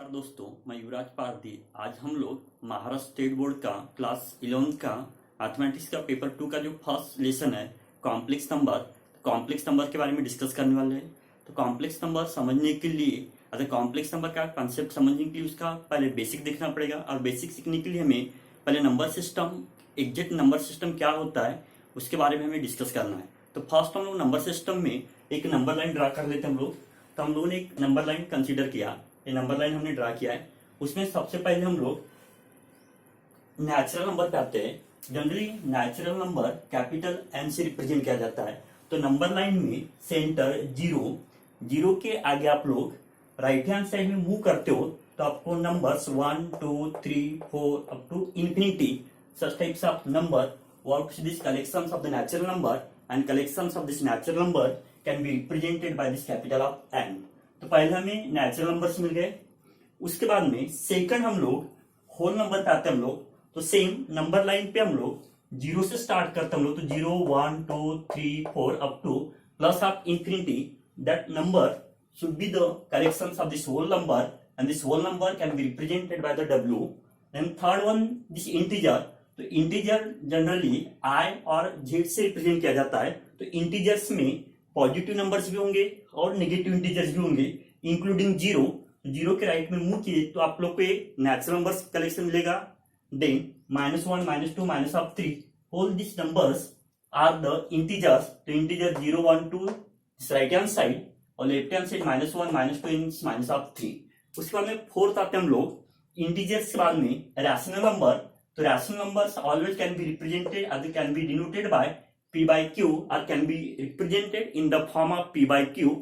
नमस्कार दोस्तों, मैं युवराज पारदी। आज हम लोग महाराष्ट्र स्टेट बोर्ड का क्लास 11 का मैथमेटिक्स का पेपर 2 का जो फर्स्ट लेसन है कॉम्प्लेक्स नंबर के बारे में डिस्कस करने वाले हैं। तो कॉम्प्लेक्स नंबर समझने के लिए कॉम्प्लेक्स नंबर का कंसेप्ट समझने के लिए उसका पहले बेसिक देखना पड़ेगा, और बेसिक सीखने के लिए हमें पहले number system, exact number system क्या होता है उसके बारे में हमें डिस्कस करना है। तो फर्स्ट हम लोग नंबर सिस्टम में एक नंबर लाइन ड्रा कर लेते हैं हम लोग। तो हम लोगों ने एक नंबर लाइन कंसीडर किया, ये नंबर लाइन हमने ड्रा किया है। उसमें सबसे पहले हम लोग नेचुरल नंबर पे आते हैं। Generally natural number capital N से रिप्रेजेंट किया जाता है। तो नंबर लाइन में सेंटर जीरो के आगे आप लोग राइट हैंड साइड में मूव करते हो तो आपको numbers 1 2 3 4 up to infinity such types of number what this collections of the natural number and collections of this natural number can be represented by this capital of n। तो पहले हमें natural numbers मिल गए। उसके बाद में second हम लोग whole number पे आते हैं हम लोग। तो सेम नंबर लाइन पे हम लोग जीरो से स्टार्ट करते हैं हम लोग। तो 0 1 2 3 4 up two plus of infinity. That number should be the collections of this whole number and this whole number can be represented by the w। then third one this integer। तो integer generally i और z से represent किया जाता है। तो integers में positive numbers भी होंगे और नेगेटिव इंटीजर्स भी होंगे, इंक्लूडिंग जीरो। जीरो के राइट में मूव किए तो आप लोग को एक नेचुरल नंबर्स कलेक्शन मिलेगा। Then -1 -2 -3 all this numbers are the integers. तो इंटीजर 0 1 2 राइट हैंड साइड और लेफ्ट हैंड साइड -1 -2 -3। उसके बाद में फोर्थ आते हैं हम लोग इंटीजर्स के बाद में रैशनल नंबर। तो rational numbers always can be represented और can be denoted by p by q or can be represented in the form of p by q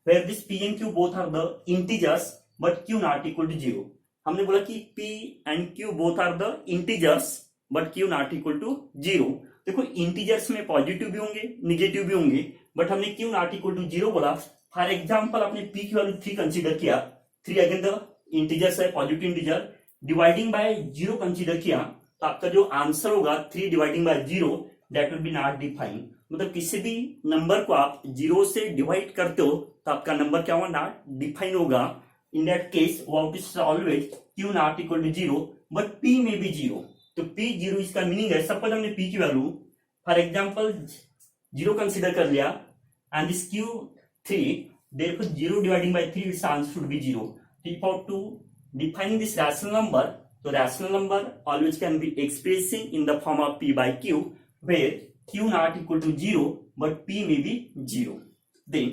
where this p and q both are the integers but q not equal to 0। हमने बोला कि p and q both are the integers but q not equal to 0। देखो integers में positive भी होंगे negative भी होंगे, but हमने q not equal to 0 बोला। फॉर एग्जांपल आपने p की वैल्यू 3 कंसीडर किया, 3 अगेन द इंटीजर्स है positive integer, dividing by 0 consider किया तो आपका जो आंसर होगा 3 dividing by 0 that will be not defined. मतलब किसी भी नंबर को आप 0 से डिवाइड करते हो तो आपका नंबर क्या होगा, नॉट डिफाइन होगा। In that case what is always q not equal to 0 but p may be 0। तो p 0 इसका मीनिंग है, सपोज हमने p की वैल्यू फॉर एग्जांपल 0 कंसीडर कर लिया and this q 3, therefore 0 dividing by 3 its answer should be 0। If to defining this rational number, so rational number always can be expressing in the form of p by q where q not equal to 0 but p may be 0। Then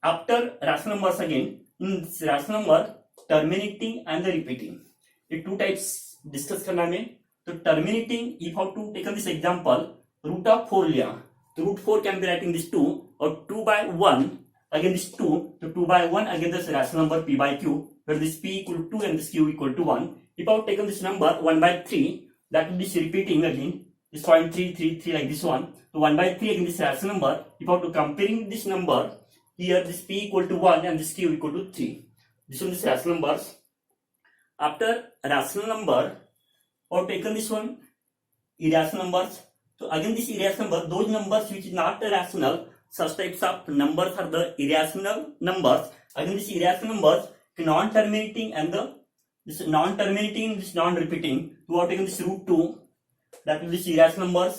after rational numbers again, in this rational number terminating and the repeating, ये two types discuss करना में। तो terminating if how to take this example root of 4 लिया तो root 4 can be writing this 2 और 2 by 1 again this 2, so 2 by 1 again this rational number p by q where this p equal to 2 and this q equal to 1। if I have taken this number 1 by 3 that will be repeating again this 0.333 like this one। So 1 by 3 again this rational number, if I have to comparing this number here this p equal to 1 and this q equal to 3, this one is rational numbers। after rational number I have taken this one irrational numbers। so again this irrational number, those numbers which is not rational, such types of numbers are the irrational numbers। again this irrational numbers non-terminating and this non-terminating, this non-repeating, we have taken this root 2 that will be irrational numbers,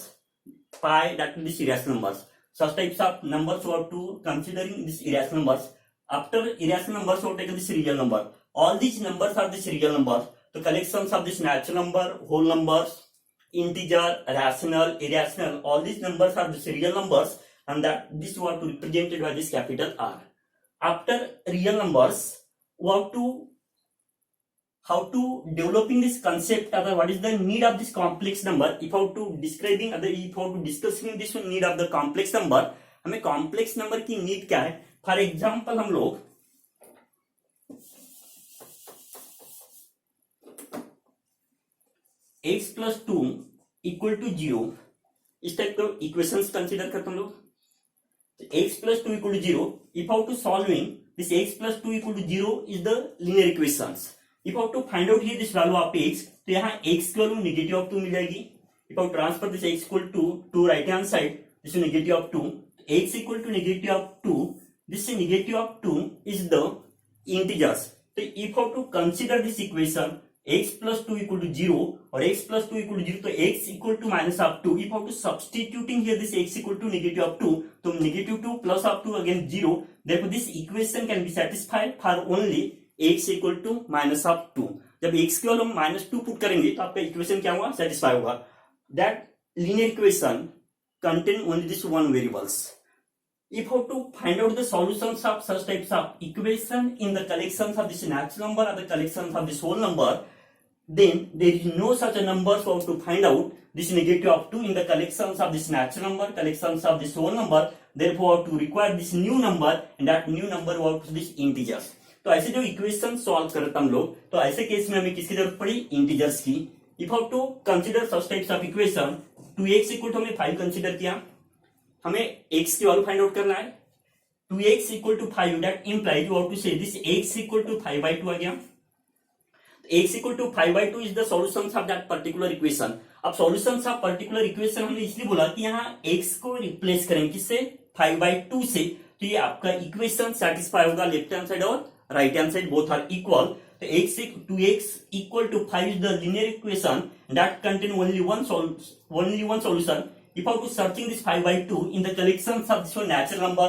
pi that will be irrational numbers। such types of numbers we have to considering this irrational numbers। after irrational numbers we have taken this real number। all these numbers are this real numbers। the collections of this natural number, whole numbers, integer, rational, irrational, all these numbers are this real numbers and that this we have to represented by this capital R। after real numbers we have to how to developing this concept other what is the need of this complex number। if how to describing other if how to discussing this need of the complex number, हमें complex number की need क्या है। For example हम लोग x plus 2 equal to 0 इस type का equations consider करते हम लोग। x plus 2 equal to 0, if how to solving this x plus 2 equal to 0 is the linear equations। if how to find out here this value of x, तो यहाँ x की value negative of 2 मिल जाएगी। if how transfer this x equal to right hand side this is negative of 2, x equal to negative of 2, this negative of 2 is the integers। तो if how to consider this equation x plus 2 equal to 0 or x plus 2 equal to 0, तो x equal to minus of 2. If how to substituting here this x equal to negative of 2, तो negative 2 plus of 2 again 0. Therefore this equation can be satisfied for only x equal to minus of 2. जब x के हम minus 2 put करेंगे तो आपका equation क्या होगा, satisfy होगा. That linear equation contain only this one variables. If how to find out the solutions of such types of equation in the collections of this natural number or the collections of this whole number, then there is no such a number, so to find out this negative of 2 in the collections of this natural number, collections of this whole number, therefore to require this new number, and that new number was this integers. तो ऐसे जो equation solve करते हम लोग, तो ऐसे case में हमें किसकी जरूरत पड़ी, इंटीजर्स की. If how to consider such types of equation, 2x equal to हमने 5 कंसीडर किया, हमें x की वैल्यू फाइंड आउट करना है. 2x equal to 5, that implies you have to say this x equal to 5/2 आ गया. x equal to 5/2 is the solutions of that particular equation. अब solutions of particular equation हमने इसलिए बोला कि यहाँ x को रिप्लेस करें किससे, 5/2 से, तो ये आपका इक्वेशन सेटिस्फाई होगा लेफ्ट हैंड साइड और right hand side, both are equal. तो 2x equal to 5 is the linear equation that contain only one solution. If I to searching this 5/2 in the collections of this whole natural number,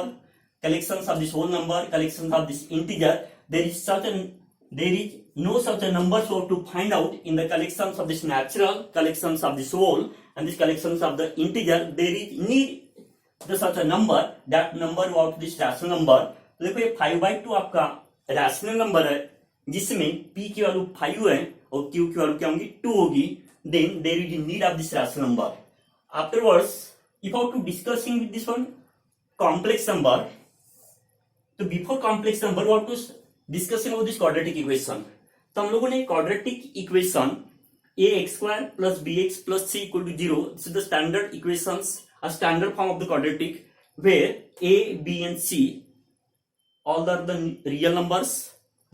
collections of this whole number, collections of this integer, there is no such a number, so to find out in the collections of this natural, collections of this whole, and this collections of the integer, there is need the such a number. That number was this rational number. देखो ये 5/2 आपका rational number है जिसमें p की value 5 है और q की value क्या होगी, 2 होगी. Then there is need of this rational number. Afterwards, if I to discussing with this one complex number, तो before complex number we have to discussing about this quadratic equation. तो हम लोगों ने quadratic equation ax square plus bx plus c equal to 0. This is the standard equations, a standard form of the quadratic where a, b and c all are the real numbers.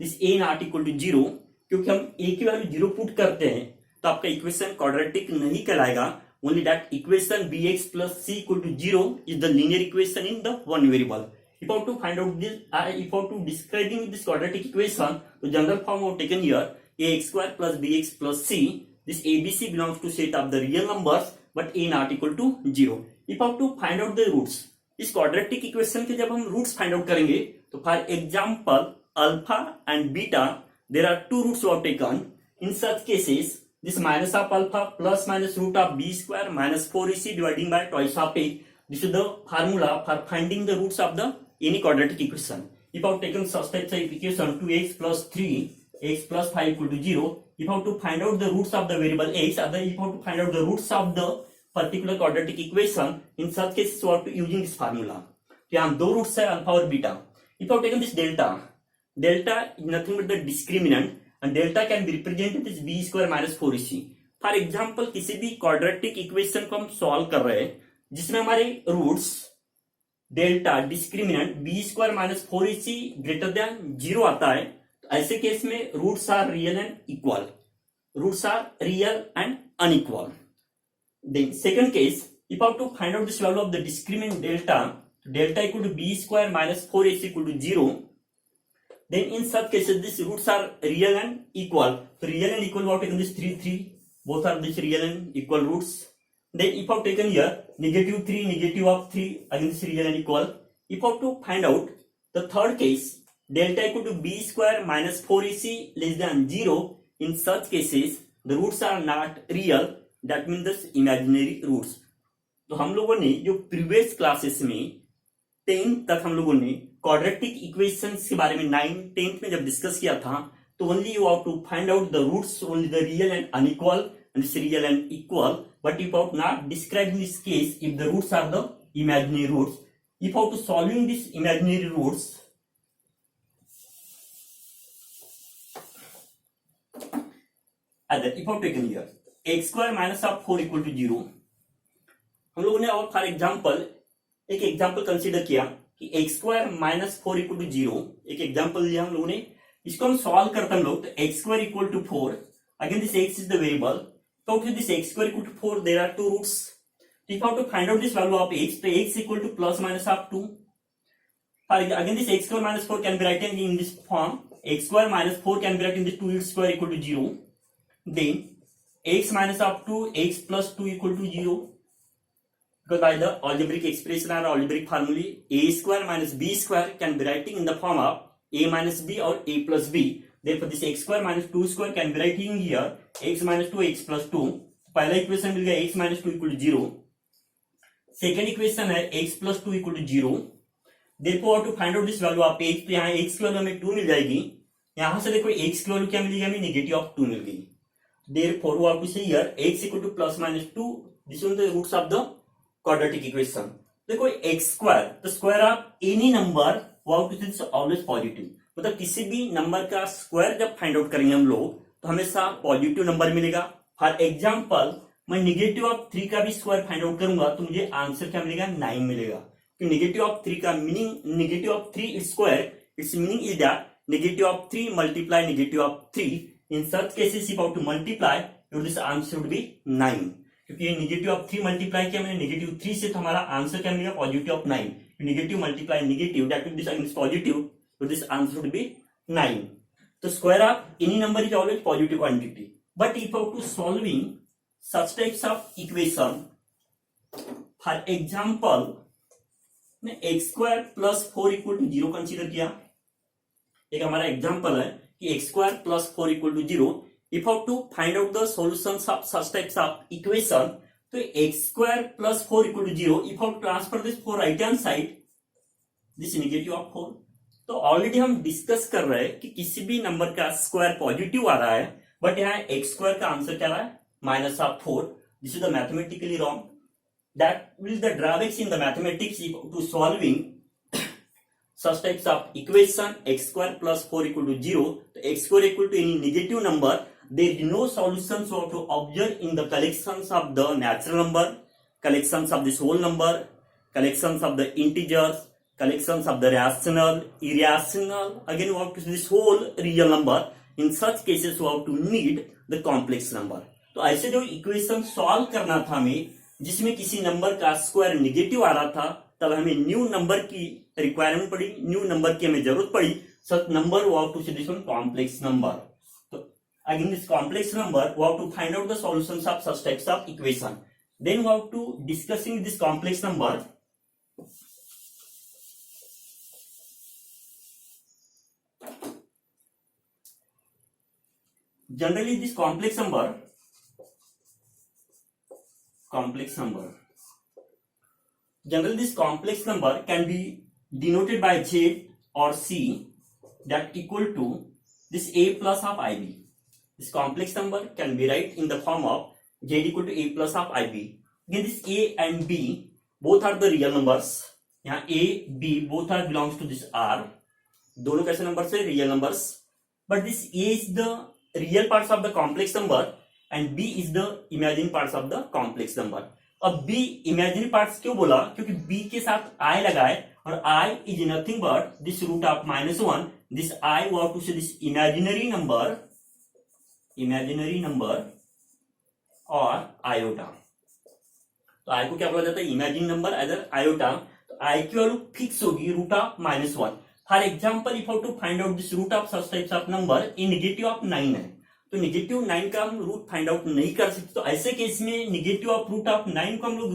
This a not equal to 0. क्योंकि हम a की value 0 put करते हैं तो आपका equation quadratic नहीं कहलाएगा. Only that equation bx plus c equal to 0 is the linear equation in the one variable. If I want to find out this, if I want to describing this quadratic equation, the general form of taken here ax square plus bx plus c. This abc belongs to set of the real numbers, but a not equal to 0. If I want to find out the roots, इस quadratic equation के जब हम roots find out करेंगे, तो for example alpha and beta, there are two roots were taken. In such cases, this minus of alpha plus minus root of b square minus 4ac dividing by twice of a. This is the formula for finding the roots of the any quadratic equation. If I have taken such types of equation 2x plus 3, x plus 5 equal to 0. If I have to find out the roots of the variable x, or if I have to find out the roots of the particular quadratic equation, in such cases we have to using this formula. यहाँ दो roots है alpha और beta. If I have taken this delta is nothing but the discriminant. And delta can be represented as b square minus 4ac. For example, किसी भी quadratic equation को हम solve कर रहे हैं जिसमें हमारे roots delta discriminant b square minus 4ac greater than 0 आता है, तो ऐसे केस में roots are real and equal. Roots are real and unequal. Then second case, if I have to find out this value of the discriminant delta equal to b square minus 4ac equal to 0. Then in such cases, these roots are real and equal. So real and equal, we have taken this 3, both are this real and equal roots. Then if I have taken here negative 3, negative of 3, again this real and equal. If I have to find out the third case, delta equal to b square minus 4ac less than 0. In such cases, the roots are not real. That means this imaginary roots. तो हम लोगों ने जो previous classes में 10 तक हम लोगों ने क्वाड्रेटिक इक्वेशंस के बारे में 9, 10 में जब डिस्कस किया था, तो only you have to find out the roots, only the real and unequal and this real and equal, but you have not describe this case if the roots are the imaginary roots. If how to solving this imaginary roots, if how taken here x square minus of 4 equal to 0. हम लोगों ने और for example एक example consider किया कि x square minus 4 equal to 0. एक example लिया हम लोगों ने, इसको हम सॉल्व करते हैं लोग. तो x square equal to 4, again this x is the variable. तो this x square equal to 4, there are two roots. If how to find out this value of x, तो x equal to plus minus of 2. Again this x square minus 4 can be written in this form x square minus 4 can be written in this 2x square equal to 0. Then x minus up to x plus 2 equal to 0. Because by the algebraic expression or algebraic formula, a square minus b square can be writing in the form of a minus b or a plus b. Therefore, this x square minus 2 square can be writing here x minus 2 x plus 2. पहला equation मिल गया x minus 2 equal to 0. Second equation है x plus 2 equal to 0. Therefore, to find out this value of x, तो यहाँ x की value हमें 2 मिल जाएगी. यहां से देखो x की वैल्यू क्या मिलेगी हमें, नेगेटिव ऑफ 2 मिल गई. Therefore, we have to say here x equal to plus minus 2. This is the roots of the quadratic equation. देखो x square, the square of any number, we have to say this always positive. मतलब किसी भी number का square जब find out करेंगे हम लोग तो हमेशा पॉजिटिव नंबर मिलेगा. फॉर एग्जांपल मैं नेगेटिव ऑफ 3 का भी स्क्वायर फाइंड आउट करूंगा तो मुझे आंसर क्या मिलेगा, 9 मिलेगा. कि नेगेटिव ऑफ 3 का meaning, negative of 3 square, it's meaning is that negative of 3 multiply negative of 3. In such cases if how to multiply your this answer would be 9. क्योंकि ये नेगेटिव ऑफ 3 मल्टीप्लाई किया मैंने negative 3 से, तो हमारा answer क्या मिलेगा, positive of 9. Negative multiply negative, that will be against positive, so this answer would be 9. So square of any number is always positive quantity. But if you to solving such types of equation, for example, x square plus 4 equal to 0 consider किया. एक हमारा example है कि x square plus 4 equal to 0. If you to find out the solutions of such types of equation, तो x square plus 4 equal to 0. If you transfer this for right hand side, this is negative of 4. तो already हम discuss कर रहे हैं कि किसी भी number का स्क्वायर पॉजिटिव आ रहा है, बट यहाँ एक्स स्क्वायर का आंसर क्या रहा है, minus of 4. This is the mathematically wrong. That will the drawbacks in the mathematics to solving such types of equation. X square plus 4 equal to 0. तो x square equal to any negative number, there is no solutions we have to observe in the collections of the natural number, collections of this whole number, collections of the integers, collections of the rational, irrational, again we have to this whole real number. In such cases we have to need the complex number. तो ऐसे जो equation solve करना था हमें जिसमें किसी number का square negative आ रहा था, तब हमें न्यू नंबर की रिक्वायरमेंट पड़ी, न्यू नंबर की हमें जरूरत पड़ी. सच number we have to say this one complex number. तो again this complex number we have to find out the solutions of such types of equation. Then we have to discussing this complex number. Generally this complex number generally this complex number can be denoted by z or c that equal to this a plus of ib. This complex number can be write in the form of z equal to a plus of ib. Again this a and b both are the real numbers. यहाँ a b both are belongs to this r. दोनों कैसे numbers है, real numbers. But this a is the real parts of the complex number and b is the imaginary parts of the complex number. अब b imaginary parts क्यों बोला, क्योंकि b के साथ I लगाए और I is nothing but this root of -1. This I want to say this imaginary number और iota. तो I को क्या बोला जाता है, imaginary number either iota. तो I की वैल्यू फिक्स होगी root of -1. For example, if you have to find out this root of such types of number, in negative of 9 है, तो नेगेटिव 9 का हम रूट फाइंड आउट नहीं कर सकते. तो ऐसे केस में नेगेटिव ऑफ रूट ऑफ 9 को हम लोग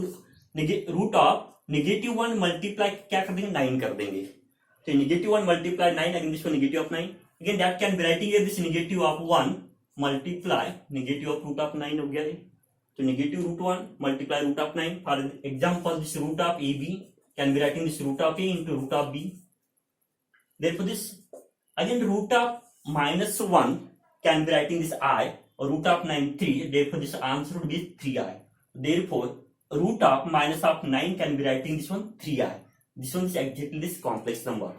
रूट ऑफ नेगेटिव 1 मल्टीप्लाई क्या कर देंगे, 9 कर देंगे. तो negative 1 multiply 9, again this negative of 9. Again that can be writing here this negative of 1 multiply negative of root of 9 हो गया है. तो negative root 1 multiply root of 9. For example this root of A B can be writing this root of A into root of B. Therefore, this again root of -1 can be writing this I or root of 9 3. Therefore, this answer would be 3I. Therefore, root of minus of 9 can be writing this one 3I. This one is exactly this complex number.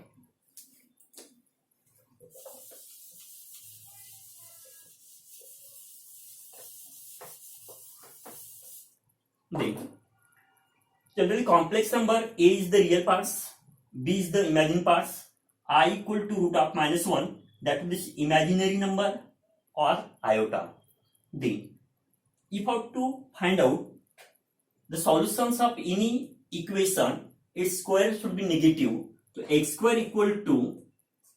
Then, generally complex number A is the real parts, B is the imaginary parts. I equal to root of -1, that is this imaginary number or iota. Then, if I have to find out the solutions of any equation, its square should be negative. So x square equal to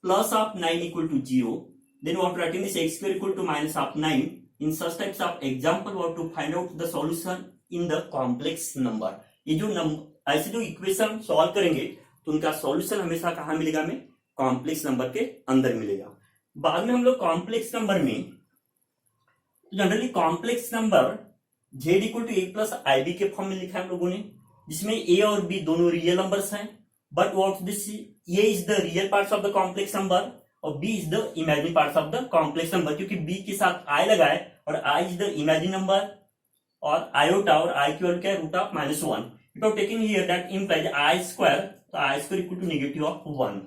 plus of 9 equal to 0. Then we are writing this x square equal to minus of 9. In such types of example, we have to find out the solution in the complex number. ये जो ऐसे जो equation solve करेंगे तो उनका solution हमेशा कहाँ मिलेगा, हमें कॉम्प्लेक्स नंबर के अंदर मिलेगा. बाद में हम लोग कॉम्प्लेक्स नंबर में generally complex number z equal to A plus I B के फॉर्म में लिखा है हम लोगों ने, जिसमें a और b दोनों रियल नंबर्स हैं. But what this, a is the real parts of the complex number और b is the imaginary parts of the complex number, क्योंकि b के साथ i लगा है और i is the imaginary number और आयोटा और i की वैल्यू क्या है, root of -1. If are taking here that implies i square, तो i square equal to negative of 1.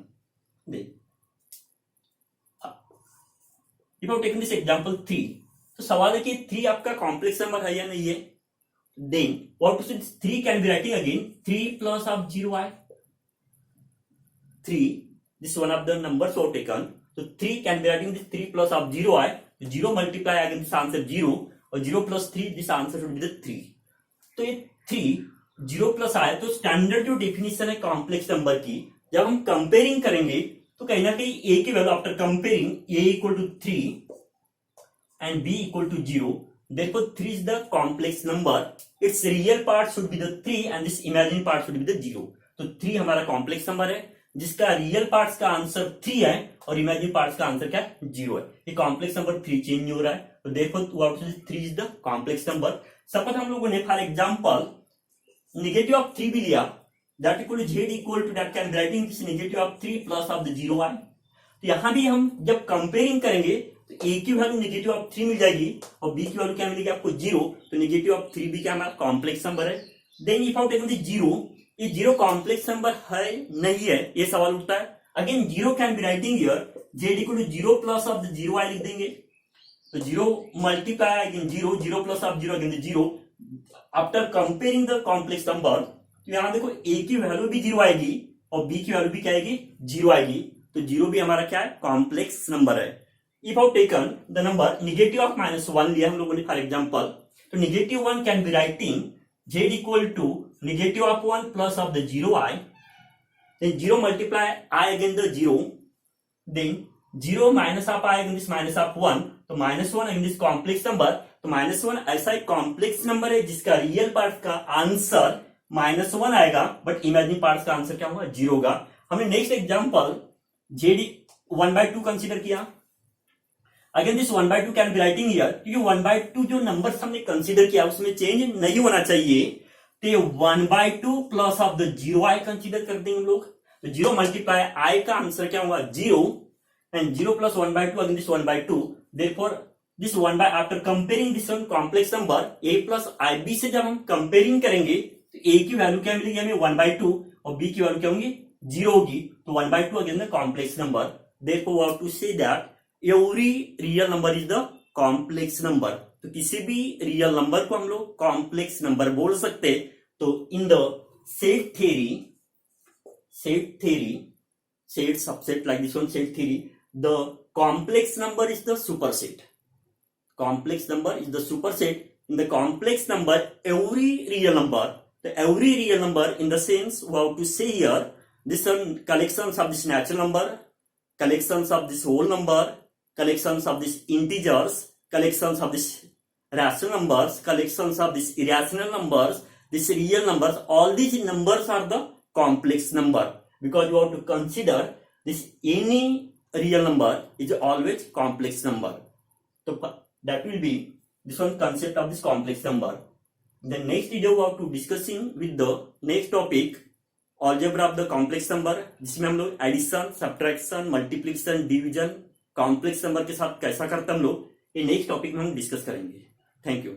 If are taking this example 3, तो सवाल है कि 3 आपका कॉम्प्लेक्स नंबर है या नहीं है. देन व्हाट टू से 3 can be writing again 3 plus of 0i. 3, this one of the numbers were taken, so 3 can be writing this 3 plus of 0i. 0 multiply again this answer 0 और 0 plus 3 this answer should be the 3. तो ये 3 0 plus i, तो standard जो definition है complex number की, जब हम comparing करेंगे तो कहीं ना कहीं a की value after comparing a equal to 3 and b equal to 0, therefore 3 is the complex number. Its real part should be the 3 and this imaginary part should be the 0. तो 3 हमारा कॉम्प्लेक्स नंबर है जिसका real parts का answer 3 है और imaginary parts का answer क्या है, 0 है. ये कॉम्प्लेक्स नंबर 3 चेंज नहीं हो रहा है, तो therefore 3 is the complex number. Suppose हम लोगों ने फॉर एग्जांपल नेगेटिव ऑफ 3 भी लिया, that equal to z equal to that can writing this negative of 3 plus of the 0i. तो यहां भी हम जब कंपेयरिंग करेंगे तो a की वैल्यू नेगेटिव ऑफ 3 मिल जाएगी और b की वैल्यू क्या मिलेगी आपको 0, तो नेगेटिव ऑफ 3 भी क्या हमारा कॉम्प्लेक्स नंबर है. Then if out taking the 0, ये 0 कॉम्प्लेक्स नंबर है नहीं है, ये सवाल उठता है. Again 0 can be writing here z equal to 0 plus of the 0i लिख देंगे, तो 0 multiply again 0 0 plus of 0 again 0. After comparing the complex number, तो यहां देखो a की वैल्यू भी 0 आएगी और b की वैल्यू भी क्या आएगी, 0 आएगी, तो 0 भी हमारा क्या है, कॉम्प्लेक्स नंबर है. If out taken the number negative of -1 लिया हम लोगों ने फॉर एग्जांपल, तो negative 1 can be writing z equal to negative of 1 plus of the 0i, then 0 multiply I again the 0, then 0 minus of I again this minus of 1, तो -1 again this complex number, तो -1 ऐसा एक complex number है जिसका real part का answer -1 आएगा but imaginary part का answer क्या होगा, 0 होगा. हमने नेक्स्ट एग्जांपल z 1/2 कंसीडर किया. Again this 1/2 can be writing here, क्योंकि 1/2 जो नंबर हमने कंसीडर किया उसमें चेंज नहीं होना चाहिए, तो 1/2 plus of the 0i consider कर देंगे हम लोग. तो 0 मल्टीप्लाई i का आंसर क्या होगा, 0 and 0 plus 1/2 again this 1/2. Therefore this 1 by after comparing this one complex number a plus ib से जब हम कंपेयरिंग करेंगे तो a की वैल्यू क्या मिलेगी हमें, 1/2 और b की वैल्यू क्या होगी, 0 होगी. तो 1/2 again the complex number. Therefore we have to say that every real number is the complex number. तो किसी भी रियल नंबर को हम लोग कॉम्प्लेक्स नंबर बोल सकते. तो in the set subset like this one set theory, the complex number is the superset. Complex number is the superset. In the complex number every real number in the sense we have to say here this one collections of this natural number, collections of this whole number, collections of this integers, collections of this rational numbers, collections of this irrational numbers, this real numbers, all these numbers are the complex number, because you have to consider this any real number is always complex number. So that will be this one concept of this complex number. The next video we have to discussing with the next topic algebra of the complex number, जिसमें हम लोग addition, subtraction, multiplication, division complex number के साथ कैसा करते हम लोग, ये नेक्स्ट टॉपिक में हम डिस्कस करेंगे. Thank you.